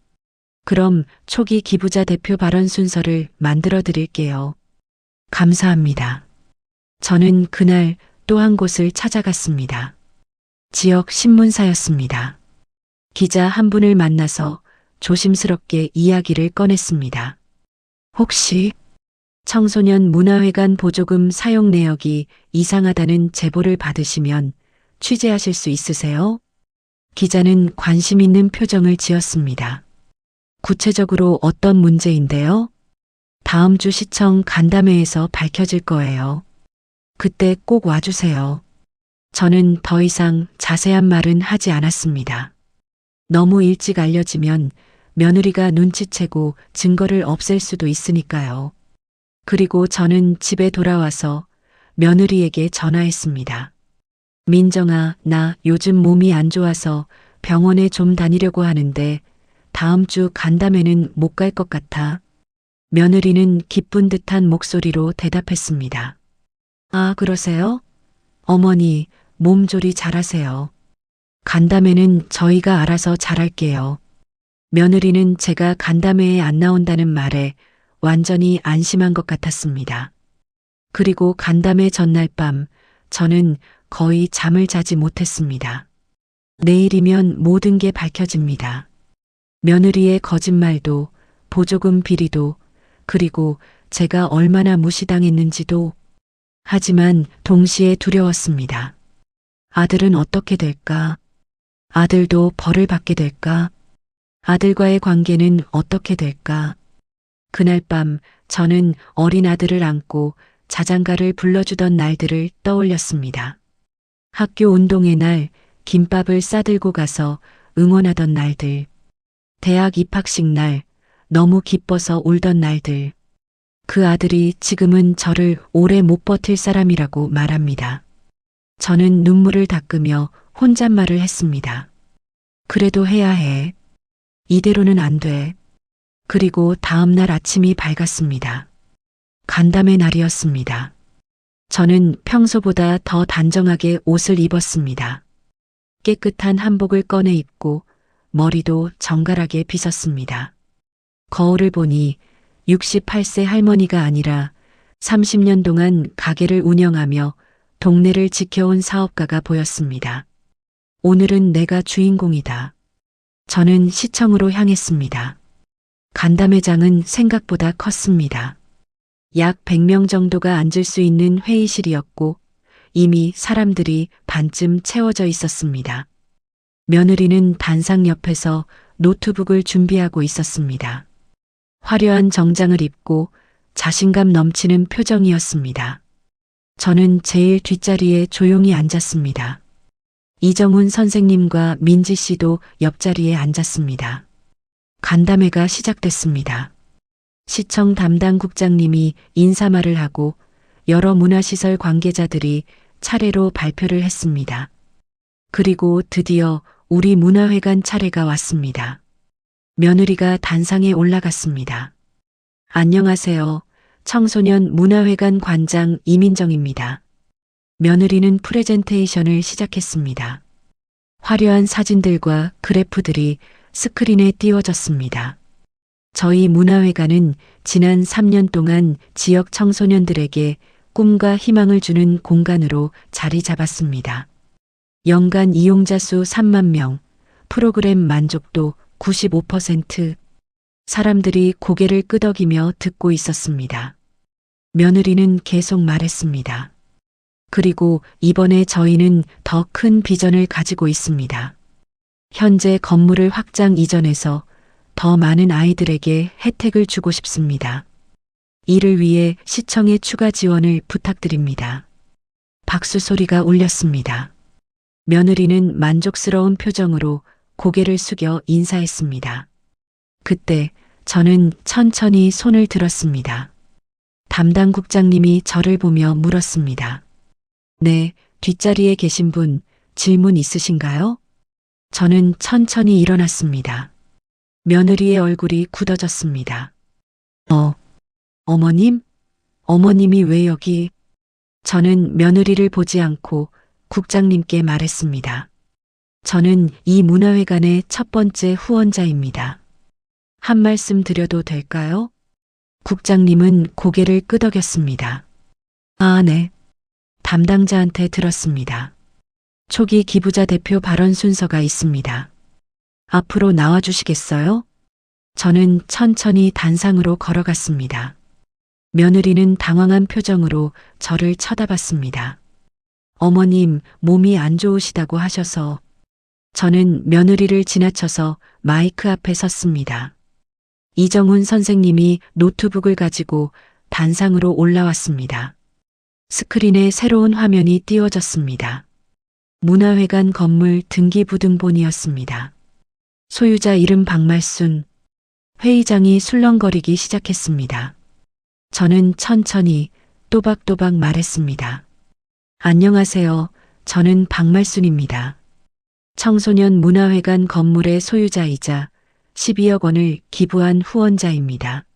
그럼 초기 기부자 대표 발언 순서를 만들어 드릴게요. 감사합니다. 저는 그날 또 한 곳을 찾아갔습니다. 지역 신문사였습니다. 기자 한 분을 만나서 조심스럽게 이야기를 꺼냈습니다. 혹시 청소년 문화회관 보조금 사용 내역이 이상하다는 제보를 받으시면 취재하실 수 있으세요? 기자는 관심 있는 표정을 지었습니다. 구체적으로 어떤 문제인데요? 다음 주 시청 간담회에서 밝혀질 거예요. 그때 꼭 와주세요. 저는 더 이상 자세한 말은 하지 않았습니다. 너무 일찍 알려지면 며느리가 눈치채고 증거를 없앨 수도 있으니까요. 그리고 저는 집에 돌아와서 며느리에게 전화했습니다. 민정아, 나 요즘 몸이 안 좋아서 병원에 좀 다니려고 하는데 다음 주 간담회는 못 갈 것 같아. 며느리는 기쁜 듯한 목소리로 대답했습니다. 아, 그러세요? 어머니, 몸조리 잘하세요. 간담회는 저희가 알아서 잘할게요. 며느리는 제가 간담회에 안 나온다는 말에 완전히 안심한 것 같았습니다. 그리고 간담회 전날 밤 저는 거의 잠을 자지 못했습니다. 내일이면 모든 게 밝혀집니다. 며느리의 거짓말도, 보조금 비리도, 그리고 제가 얼마나 무시당했는지도. 하지만 동시에 두려웠습니다. 아들은 어떻게 될까? 아들도 벌을 받게 될까? 아들과의 관계는 어떻게 될까? 그날 밤 저는 어린 아들을 안고 자장가를 불러주던 날들을 떠올렸습니다. 학교 운동회 날 김밥을 싸들고 가서 응원하던 날들. 대학 입학식 날 너무 기뻐서 울던 날들. 그 아들이 지금은 저를 오래 못 버틸 사람이라고 말합니다. 저는 눈물을 닦으며 혼잣말을 했습니다. 그래도 해야 해. 이대로는 안 돼. 그리고 다음 날 아침이 밝았습니다. 간담회 날이었습니다. 저는 평소보다 더 단정하게 옷을 입었습니다. 깨끗한 한복을 꺼내 입고 머리도 정갈하게 빗었습니다. 거울을 보니 68세 할머니가 아니라 30년 동안 가게를 운영하며 동네를 지켜온 사업가가 보였습니다. 오늘은 내가 주인공이다. 저는 시청으로 향했습니다. 간담회장은 생각보다 컸습니다. 약 100명 정도가 앉을 수 있는 회의실이었고 이미 사람들이 반쯤 채워져 있었습니다. 며느리는 단상 옆에서 노트북을 준비하고 있었습니다. 화려한 정장을 입고 자신감 넘치는 표정이었습니다. 저는 제일 뒷자리에 조용히 앉았습니다. 이정훈 선생님과 민지 씨도 옆자리에 앉았습니다. 간담회가 시작됐습니다. 시청 담당 국장님이 인사말을 하고 여러 문화시설 관계자들이 차례로 발표를 했습니다. 그리고 드디어 우리 문화회관 차례가 왔습니다. 며느리가 단상에 올라갔습니다. 안녕하세요. 청소년 문화회관 관장 이민정입니다. 며느리는 프레젠테이션을 시작했습니다. 화려한 사진들과 그래프들이 스크린에 띄워졌습니다. 저희 문화회관은 지난 3년 동안 지역 청소년들에게 꿈과 희망을 주는 공간으로 자리 잡았습니다. 연간 이용자 수 3만 명, 프로그램 만족도 95%. 사람들이 고개를 끄덕이며 듣고 있었습니다. 며느리는 계속 말했습니다. 그리고 이번에 저희는 더 큰 비전을 가지고 있습니다. 현재 건물을 확장 이전해서 더 많은 아이들에게 혜택을 주고 싶습니다. 이를 위해 시청의 추가 지원을 부탁드립니다. 박수 소리가 울렸습니다. 며느리는 만족스러운 표정으로 고개를 숙여 인사했습니다. 그때 저는 천천히 손을 들었습니다. 담당 국장님이 저를 보며 물었습니다. 네, 뒷자리에 계신 분 질문 있으신가요? 저는 천천히 일어났습니다. 며느리의 얼굴이 굳어졌습니다. 어머님? 어머님이 왜 여기? 저는 며느리를 보지 않고 국장님께 말했습니다. 저는 이 문화회관의 첫 번째 후원자입니다. 한 말씀 드려도 될까요? 국장님은 고개를 끄덕였습니다. 아, 네. 담당자한테 들었습니다. 초기 기부자 대표 발언 순서가 있습니다. 앞으로 나와주시겠어요? 저는 천천히 단상으로 걸어갔습니다. 며느리는 당황한 표정으로 저를 쳐다봤습니다. 어머님, 몸이 안 좋으시다고 하셔서. 저는 며느리를 지나쳐서 마이크 앞에 섰습니다. 이정훈 선생님이 노트북을 가지고 단상으로 올라왔습니다. 스크린에 새로운 화면이 띄워졌습니다. 문화회관 건물 등기부등본이었습니다. 소유자 이름 박말순. 회의장이 술렁거리기 시작했습니다. 저는 천천히 또박또박 말했습니다. 안녕하세요. 저는 박말순입니다. 청소년 문화회관 건물의 소유자이자 12억 원을 기부한 후원자입니다.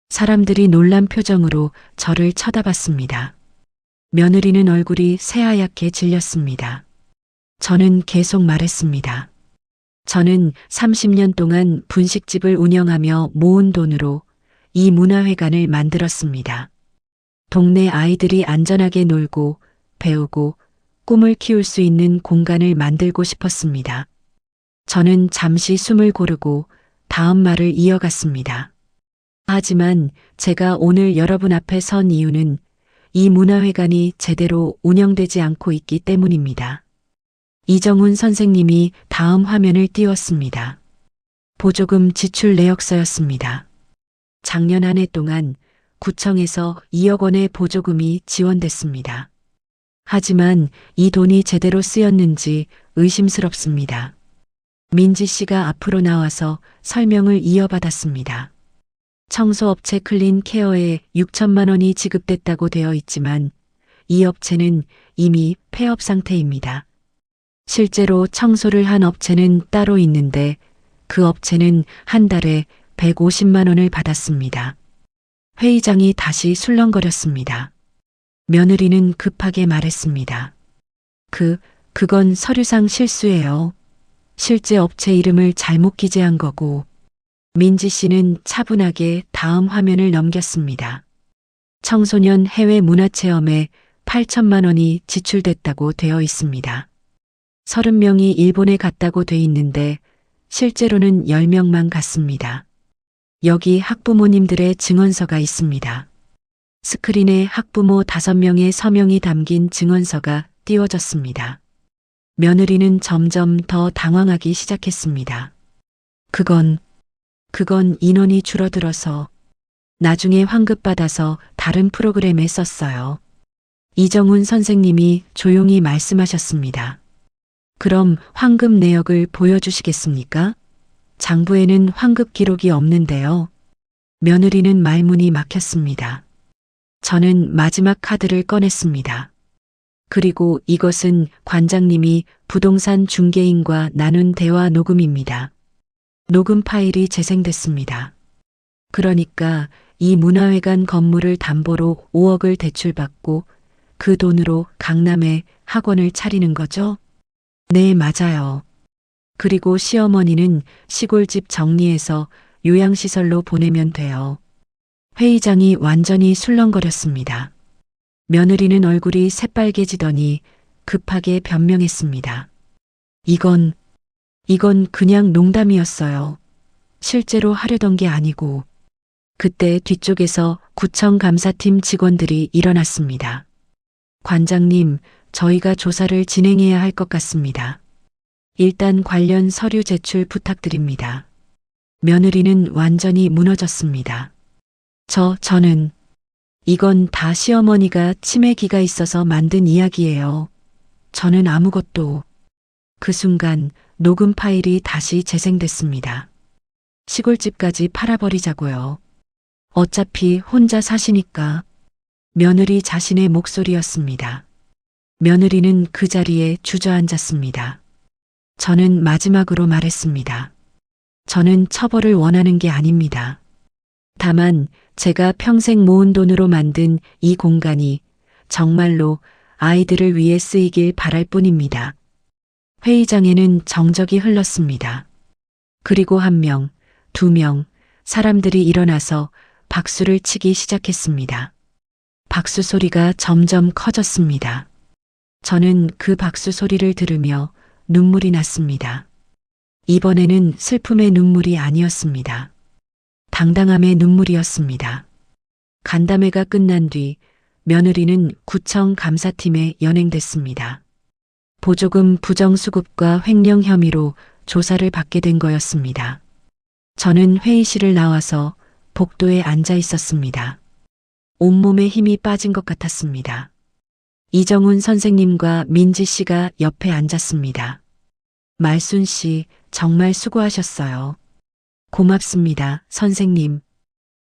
사람들이 놀란 표정으로 저를 쳐다봤습니다. 며느리는 얼굴이 새하얗게 질렸습니다. 저는 계속 말했습니다. 저는 30년 동안 분식집을 운영하며 모은 돈으로 이 문화회관을 만들었습니다. 동네 아이들이 안전하게 놀고 배우고 꿈을 키울 수 있는 공간을 만들고 싶었습니다. 저는 잠시 숨을 고르고 다음 말을 이어갔습니다. 하지만 제가 오늘 여러분 앞에 선 이유는 이 문화회관이 제대로 운영되지 않고 있기 때문입니다. 이정훈 선생님이 다음 화면을 띄웠습니다. 보조금 지출 내역서였습니다. 작년 한 해 동안 구청에서 2억 원의 보조금이 지원됐습니다. 하지만 이 돈이 제대로 쓰였는지 의심스럽습니다. 민지 씨가 앞으로 나와서 설명을 이어받았습니다. 청소업체 클린케어에 6천만 원이 지급됐다고 되어 있지만 이 업체는 이미 폐업 상태입니다. 실제로 청소를 한 업체는 따로 있는데 그 업체는 한 달에 150만 원을 받았습니다. 회의장이 다시 술렁거렸습니다. 며느리는 급하게 말했습니다. 그건 서류상 실수예요. 실제 업체 이름을 잘못 기재한 거고. 민지 씨는 차분하게 다음 화면을 넘겼습니다. 청소년 해외 문화체험에 8천만 원이 지출됐다고 되어 있습니다. 30명이 일본에 갔다고 돼 있는데 실제로는 10명만 갔습니다. 여기 학부모님들의 증언서가 있습니다. 스크린에 학부모 5명의 서명이 담긴 증언서가 띄워졌습니다. 며느리는 점점 더 당황하기 시작했습니다. 그건 인원이 줄어들어서 나중에 환급받아서 다른 프로그램에 썼어요. 이정훈 선생님이 조용히 말씀하셨습니다. 그럼 환급 내역을 보여주시겠습니까? 장부에는 환급 기록이 없는데요. 며느리는 말문이 막혔습니다. 저는 마지막 카드를 꺼냈습니다. 그리고 이것은 관장님이 부동산 중개인과 나눈 대화 녹음입니다. 녹음 파일이 재생됐습니다. 그러니까 이 문화회관 건물을 담보로 5억을 대출받고 그 돈으로 강남에 학원을 차리는 거죠? 네, 맞아요. 그리고 시어머니는 시골집 정리해서 요양시설로 보내면 돼요. 회의장이 완전히 술렁거렸습니다. 며느리는 얼굴이 새빨개지더니 급하게 변명했습니다. 이건 그냥 농담이었어요. 실제로 하려던 게 아니고. 그때 뒤쪽에서 구청 감사팀 직원들이 일어났습니다. 관장님, 저희가 조사를 진행해야 할 것 같습니다. 일단 관련 서류 제출 부탁드립니다. 며느리는 완전히 무너졌습니다. 저는 이건 다 시어머니가 치매기가 있어서 만든 이야기예요. 저는 아무것도. 그 순간 녹음 파일이 다시 재생됐습니다. 시골집까지 팔아버리자고요. 어차피 혼자 사시니까. 며느리 자신의 목소리였습니다. 며느리는 그 자리에 주저앉았습니다. 저는 마지막으로 말했습니다. 저는 처벌을 원하는 게 아닙니다. 다만 제가 평생 모은 돈으로 만든 이 공간이 정말로 아이들을 위해 쓰이길 바랄 뿐입니다. 회의장에는 정적이 흘렀습니다. 그리고 1명, 2명, 사람들이 일어나서 박수를 치기 시작했습니다. 박수 소리가 점점 커졌습니다. 저는 그 박수 소리를 들으며 눈물이 났습니다. 이번에는 슬픔의 눈물이 아니었습니다. 당당함의 눈물이었습니다. 간담회가 끝난 뒤 며느리는 구청 감사팀에 연행됐습니다. 보조금 부정수급과 횡령 혐의로 조사를 받게 된 거였습니다. 저는 회의실을 나와서 복도에 앉아 있었습니다. 온몸에 힘이 빠진 것 같았습니다. 이정훈 선생님과 민지 씨가 옆에 앉았습니다. 말순 씨, 정말 수고하셨어요. 고맙습니다, 선생님.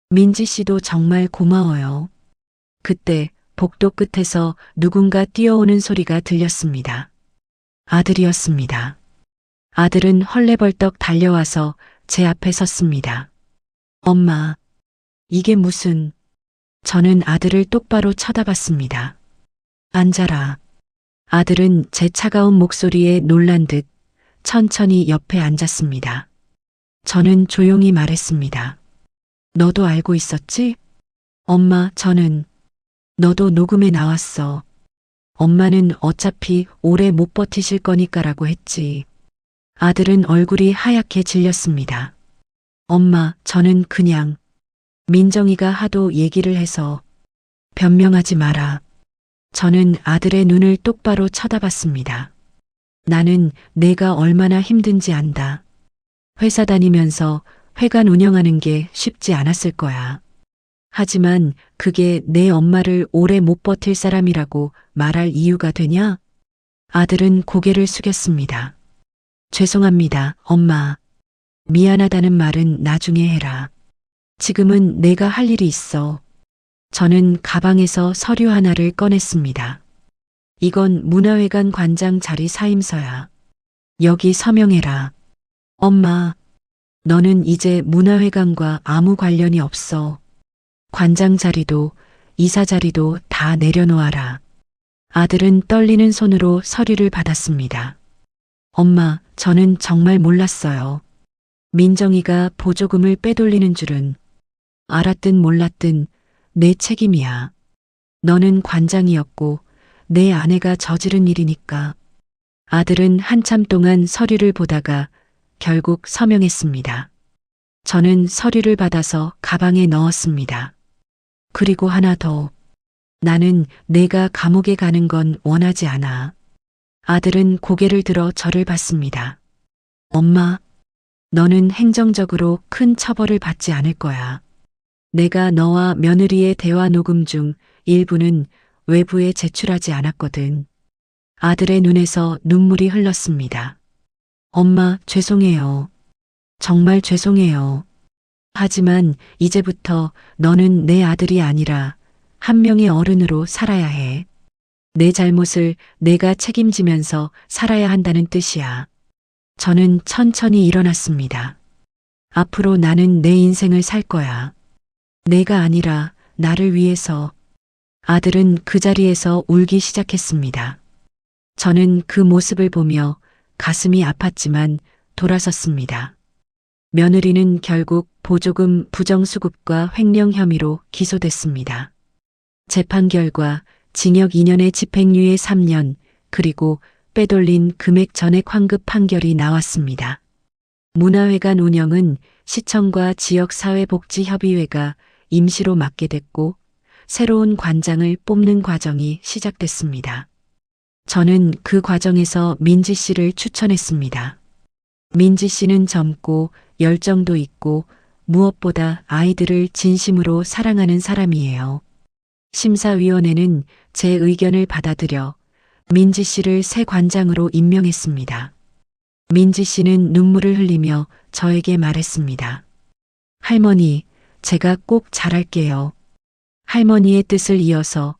민지 씨도 정말 고마워요. 그때 복도 끝에서 누군가 뛰어오는 소리가 들렸습니다. 아들이었습니다. 아들은 헐레벌떡 달려와서 제 앞에 섰습니다. 엄마, 이게 무슨... 저는 아들을 똑바로 쳐다봤습니다. 앉아라. 아들은 제 차가운 목소리에 놀란 듯 천천히 옆에 앉았습니다. 저는 조용히 말했습니다. 너도 알고 있었지? 엄마, 저는... 너도 녹음에 나왔어. 엄마는 어차피 오래 못 버티실 거니까라고 했지. 아들은 얼굴이 하얗게 질렸습니다. 엄마, 저는 그냥... 민정이가 하도 얘기를 해서... 변명하지 마라. 저는 아들의 눈을 똑바로 쳐다봤습니다. 나는 내가 얼마나 힘든지 안다. 회사 다니면서 회관 운영하는 게 쉽지 않았을 거야. 하지만 그게 내 엄마를 오래 못 버틸 사람이라고 말할 이유가 되냐? 아들은 고개를 숙였습니다. 죄송합니다, 엄마. 미안하다는 말은 나중에 해라. 지금은 내가 할 일이 있어. 저는 가방에서 서류 하나를 꺼냈습니다. 이건 문화회관 관장 자리 사임서야. 여기 서명해라. 엄마, 너는 이제 문화회관과 아무 관련이 없어. 관장 자리도 이사 자리도 다 내려놓아라. 아들은 떨리는 손으로 서류를 받았습니다. 엄마, 저는 정말 몰랐어요. 민정이가 보조금을 빼돌리는 줄은. 알았든 몰랐든 내 책임이야. 너는 관장이었고 내 아내가 저지른 일이니까. 아들은 한참 동안 서류를 보다가 결국 서명했습니다. 저는 서류를 받아서 가방에 넣었습니다. 그리고 하나 더. 나는 내가 감옥에 가는 건 원하지 않아. 아들은 고개를 들어 저를 봤습니다. 엄마, 너는 행정적으로 큰 처벌을 받지 않을 거야. 내가 너와 며느리의 대화 녹음 중 일부는 외부에 제출하지 않았거든. 아들의 눈에서 눈물이 흘렀습니다. 엄마, 죄송해요. 정말 죄송해요. 하지만 이제부터 너는 내 아들이 아니라 한 명의 어른으로 살아야 해. 내 잘못을 내가 책임지면서 살아야 한다는 뜻이야. 저는 천천히 일어났습니다. 앞으로 나는 내 인생을 살 거야. 내가 아니라 나를 위해서. 아들은 그 자리에서 울기 시작했습니다. 저는 그 모습을 보며 가슴이 아팠지만 돌아섰습니다. 며느리는 결국 보조금 부정수급과 횡령 혐의로 기소됐습니다. 재판 결과 징역 2년에 집행유예 3년, 그리고 빼돌린 금액 전액 환급 판결이 나왔습니다. 문화회관 운영은 시청과 지역사회복지협의회가 임시로 맡게 됐고 새로운 관장을 뽑는 과정이 시작됐습니다. 저는 그 과정에서 민지 씨를 추천했습니다. 민지 씨는 젊고 열정도 있고 무엇보다 아이들을 진심으로 사랑하는 사람이에요. 심사위원회는 제 의견을 받아들여 민지 씨를 새 관장으로 임명했습니다. 민지 씨는 눈물을 흘리며 저에게 말했습니다. 할머니, 제가 꼭 잘할게요. 할머니의 뜻을 이어서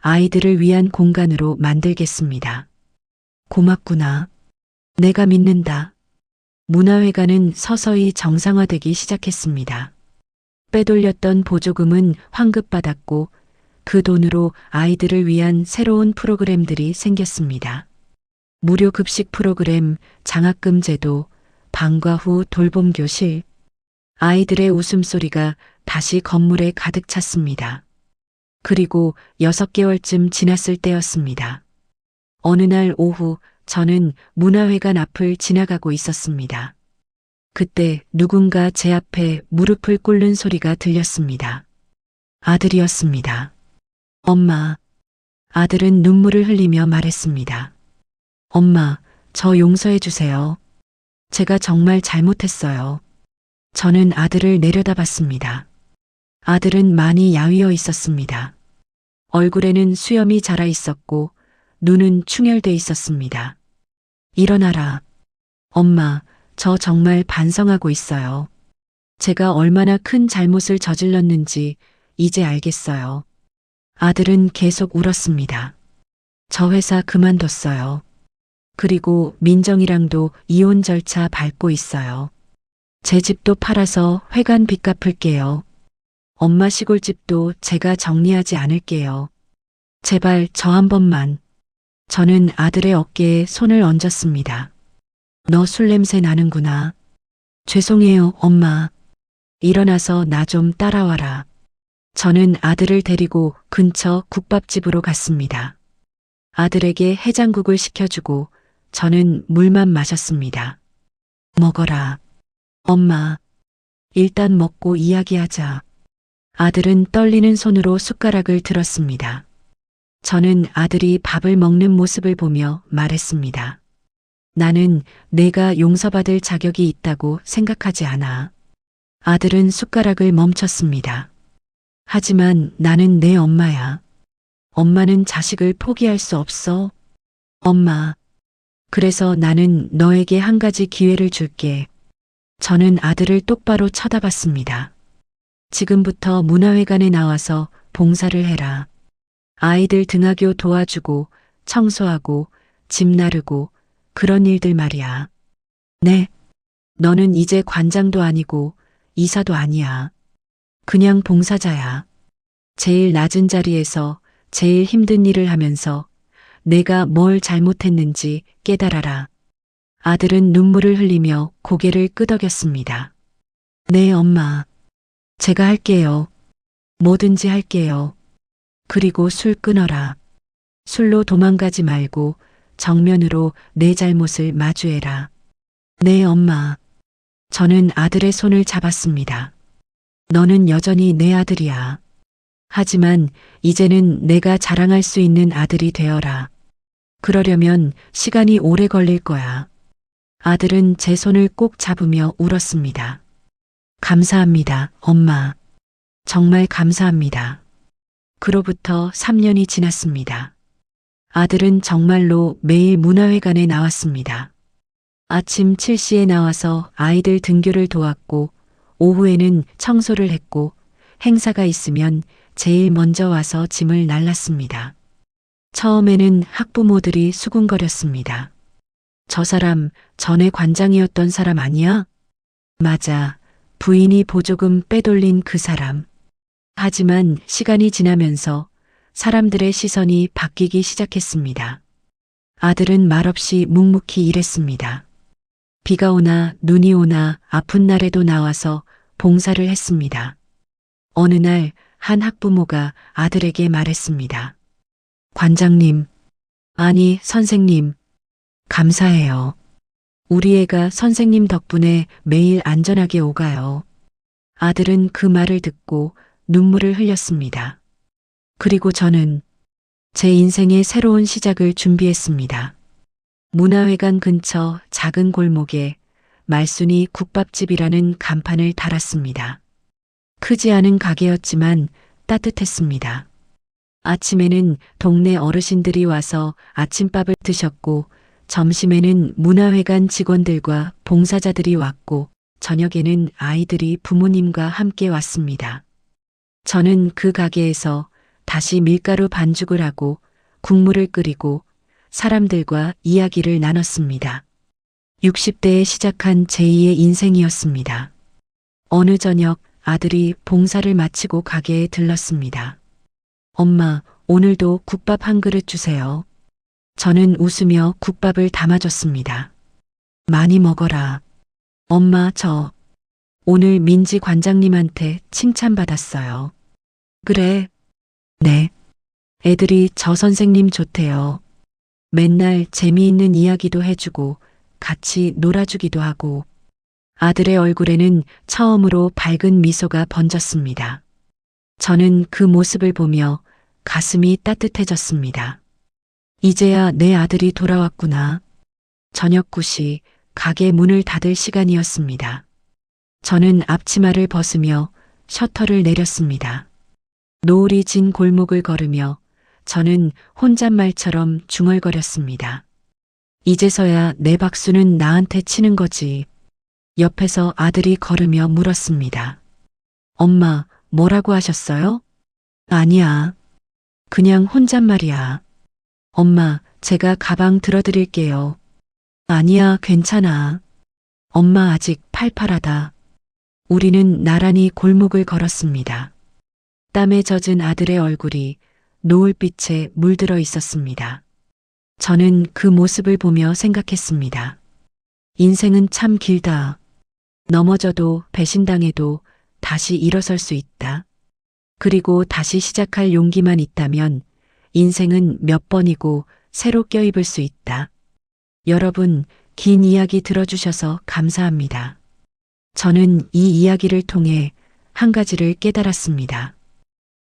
아이들을 위한 공간으로 만들겠습니다. 고맙구나. 내가 믿는다. 문화회관은 서서히 정상화되기 시작했습니다. 빼돌렸던 보조금은 환급받았고 그 돈으로 아이들을 위한 새로운 프로그램들이 생겼습니다. 무료 급식 프로그램, 장학금 제도, 방과 후 돌봄 교실. 아이들의 웃음소리가 다시 건물에 가득 찼습니다. 그리고 6개월쯤 지났을 때였습니다. 어느 날 오후 저는 문화회관 앞을 지나가고 있었습니다. 그때 누군가 제 앞에 무릎을 꿇는 소리가 들렸습니다. 아들이었습니다. 엄마. 아들은 눈물을 흘리며 말했습니다. 엄마, 저 용서해 주세요. 제가 정말 잘못했어요. 저는 아들을 내려다봤습니다. 아들은 많이 야위어 있었습니다. 얼굴에는 수염이 자라 있었고 눈은 충혈돼 있었습니다. 일어나라. 엄마, 저 정말 반성하고 있어요. 제가 얼마나 큰 잘못을 저질렀는지 이제 알겠어요. 아들은 계속 울었습니다. 저 회사 그만뒀어요. 그리고 민정이랑도 이혼 절차 밟고 있어요. 제 집도 팔아서 회관 빚 갚을게요. 엄마 시골집도 제가 정리하지 않을게요. 제발 저 한 번만. 저는 아들의 어깨에 손을 얹었습니다. 너 술 냄새 나는구나. 죄송해요, 엄마. 일어나서 나 좀 따라와라. 저는 아들을 데리고 근처 국밥집으로 갔습니다. 아들에게 해장국을 시켜주고 저는 물만 마셨습니다. 먹어라. 엄마. 일단 먹고 이야기하자. 아들은 떨리는 손으로 숟가락을 들었습니다. 저는 아들이 밥을 먹는 모습을 보며 말했습니다. 나는 내가 용서받을 자격이 있다고 생각하지 않아. 아들은 숟가락을 멈췄습니다. 하지만 나는 내 엄마야. 엄마는 자식을 포기할 수 없어. 엄마. 그래서 나는 너에게 한 가지 기회를 줄게. 저는 아들을 똑바로 쳐다봤습니다. 지금부터 문화회관에 나와서 봉사를 해라. 아이들 등하교 도와주고 청소하고 집 나르고 그런 일들 말이야. 네. 너는 이제 관장도 아니고 이사도 아니야. 그냥 봉사자야. 제일 낮은 자리에서 제일 힘든 일을 하면서 내가 뭘 잘못했는지 깨달아라. 아들은 눈물을 흘리며 고개를 끄덕였습니다. 네, 엄마. 제가 할게요. 뭐든지 할게요. 그리고 술 끊어라. 술로 도망가지 말고 정면으로 내 잘못을 마주해라. 네, 엄마. 저는 아들의 손을 잡았습니다. 너는 여전히 내 아들이야. 하지만 이제는 내가 자랑할 수 있는 아들이 되어라. 그러려면 시간이 오래 걸릴 거야. 아들은 제 손을 꼭 잡으며 울었습니다. 감사합니다, 엄마. 정말 감사합니다. 그로부터 3년이 지났습니다. 아들은 정말로 매일 문화회관에 나왔습니다. 아침 7시에 나와서 아이들 등교를 도왔고 오후에는 청소를 했고 행사가 있으면 제일 먼저 와서 짐을 날랐습니다. 처음에는 학부모들이 수군거렸습니다. 저 사람 전에 관장이었던 사람 아니야? 맞아. 부인이 보조금 빼돌린 그 사람. 하지만 시간이 지나면서 사람들의 시선이 바뀌기 시작했습니다. 아들은 말없이 묵묵히 일했습니다. 비가 오나 눈이 오나 아픈 날에도 나와서 봉사를 했습니다. 어느 날 한 학부모가 아들에게 말했습니다. 관장님, 아니 선생님, 감사해요. 우리 애가 선생님 덕분에 매일 안전하게 오가요. 아들은 그 말을 듣고 눈물을 흘렸습니다. 그리고 저는 제 인생의 새로운 시작을 준비했습니다. 문화회관 근처 작은 골목에 말순이 국밥집이라는 간판을 달았습니다. 크지 않은 가게였지만 따뜻했습니다. 아침에는 동네 어르신들이 와서 아침밥을 드셨고, 점심에는 문화회관 직원들과 봉사자들이 왔고, 저녁에는 아이들이 부모님과 함께 왔습니다. 저는 그 가게에서 다시 밀가루 반죽을 하고 국물을 끓이고 사람들과 이야기를 나눴습니다. 60대에 시작한 제2의 인생이었습니다. 어느 저녁 아들이 봉사를 마치고 가게에 들렀습니다. 엄마, 오늘도 국밥 한 그릇 주세요. 저는 웃으며 국밥을 담아줬습니다. 많이 먹어라. 엄마, 저 오늘 민지 관장님한테 칭찬받았어요. 그래? 네. 애들이 저 선생님 좋대요. 맨날 재미있는 이야기도 해주고 같이 놀아주기도 하고. 아들의 얼굴에는 처음으로 밝은 미소가 번졌습니다. 저는 그 모습을 보며 가슴이 따뜻해졌습니다. 이제야 내 아들이 돌아왔구나. 저녁 9시 가게 문을 닫을 시간이었습니다. 저는 앞치마를 벗으며 셔터를 내렸습니다. 노을이 진 골목을 걸으며 저는 혼잣말처럼 중얼거렸습니다. 이제서야 내 박수는 나한테 치는 거지. 옆에서 아들이 걸으며 물었습니다. 엄마, 뭐라고 하셨어요? 아니야. 그냥 혼잣말이야. 엄마, 제가 가방 들어드릴게요. 아니야, 괜찮아. 엄마 아직 팔팔하다. 우리는 나란히 골목을 걸었습니다. 땀에 젖은 아들의 얼굴이 노을빛에 물들어 있었습니다. 저는 그 모습을 보며 생각했습니다. 인생은 참 길다. 넘어져도 배신당해도 다시 일어설 수 있다. 그리고 다시 시작할 용기만 있다면 인생은 몇 번이고 새로 껴입을 수 있다. 여러분, 긴 이야기 들어주셔서 감사합니다. 저는 이 이야기를 통해 한 가지를 깨달았습니다.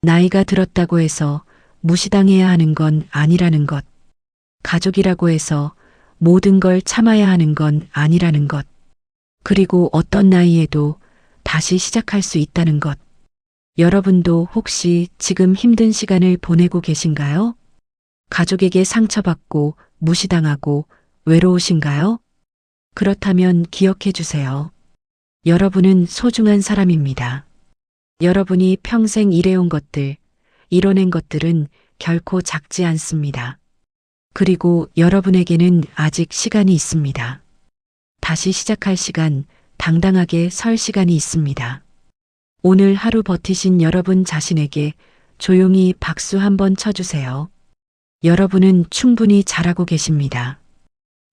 나이가 들었다고 해서 무시당해야 하는 건 아니라는 것. 가족이라고 해서 모든 걸 참아야 하는 건 아니라는 것. 그리고 어떤 나이에도 다시 시작할 수 있다는 것. 여러분도 혹시 지금 힘든 시간을 보내고 계신가요? 가족에게 상처받고 무시당하고 외로우신가요? 그렇다면 기억해 주세요. 여러분은 소중한 사람입니다. 여러분이 평생 일해온 것들, 이뤄낸 것들은 결코 작지 않습니다. 그리고 여러분에게는 아직 시간이 있습니다. 다시 시작할 시간, 당당하게 설 시간이 있습니다. 오늘 하루 버티신 여러분 자신에게 조용히 박수 한번 쳐주세요. 여러분은 충분히 잘하고 계십니다.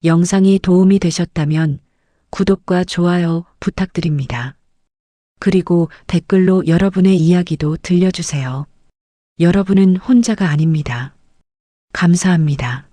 영상이 도움이 되셨다면 구독과 좋아요 부탁드립니다. 그리고 댓글로 여러분의 이야기도 들려주세요. 여러분은 혼자가 아닙니다. 감사합니다.